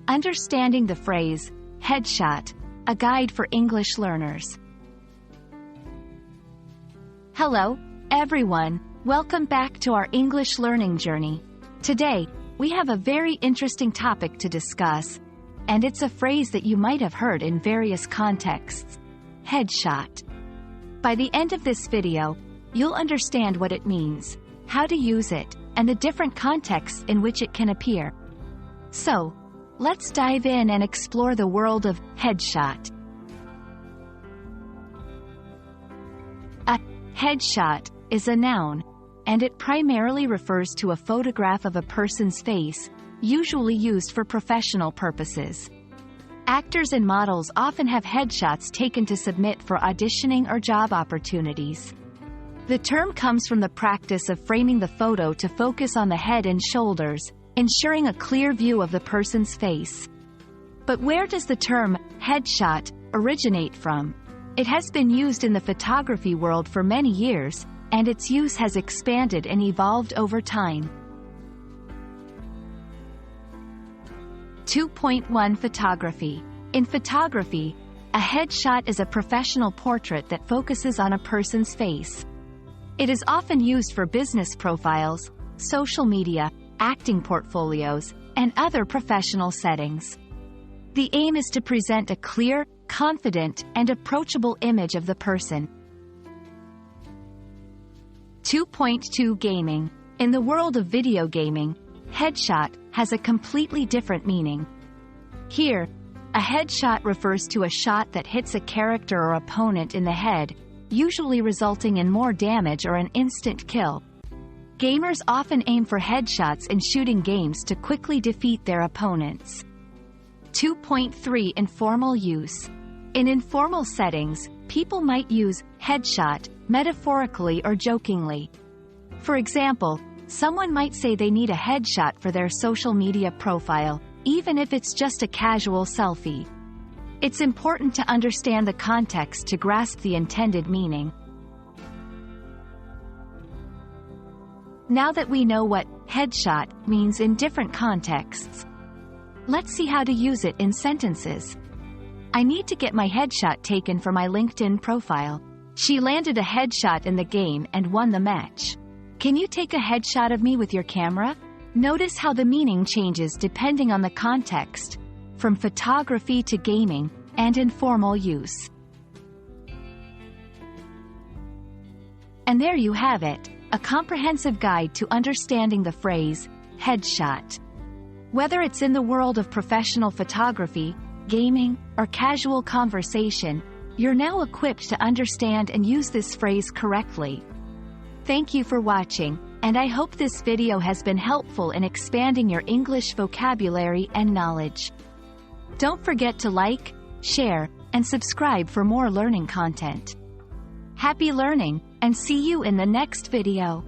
Understanding the phrase, headshot, a guide for English learners. Hello, everyone, welcome back to our English learning journey. Today, we have a very interesting topic to discuss, and it's a phrase that you might have heard in various contexts. Headshot. By the end of this video, you'll understand what it means, how to use it, and the different contexts in which it can appear. So, let's dive in and explore the world of headshot. A headshot is a noun, and it primarily refers to a photograph of a person's face, usually used for professional purposes. Actors and models often have headshots taken to submit for auditioning or job opportunities. The term comes from the practice of framing the photo to focus on the head and shoulders, ensuring a clear view of the person's face. But where does the term headshot originate from? It has been used in the photography world for many years, and its use has expanded and evolved over time. 2.1 Photography. In photography, a headshot is a professional portrait that focuses on a person's face. It is often used for business profiles, social media, acting portfolios, and other professional settings. The aim is to present a clear, confident, and approachable image of the person. 2.2 Gaming. In the world of video gaming, headshot has a completely different meaning. Here, a headshot refers to a shot that hits a character or opponent in the head, usually resulting in more damage or an instant kill. Gamers often aim for headshots in shooting games to quickly defeat their opponents. 2.3 Informal use. In informal settings, people might use headshot metaphorically or jokingly. For example, someone might say they need a headshot for their social media profile, even if it's just a casual selfie. It's important to understand the context to grasp the intended meaning. Now that we know what headshot means in different contexts, let's see how to use it in sentences. I need to get my headshot taken for my LinkedIn profile. She landed a headshot in the game and won the match. Can you take a headshot of me with your camera? Notice how the meaning changes depending on the context, from photography to gaming, and informal use. And there you have it, a comprehensive guide to understanding the phrase, headshot. Whether it's in the world of professional photography, gaming, or casual conversation, you're now equipped to understand and use this phrase correctly. Thank you for watching, and I hope this video has been helpful in expanding your English vocabulary and knowledge. Don't forget to like, share, and subscribe for more learning content. Happy learning, and see you in the next video.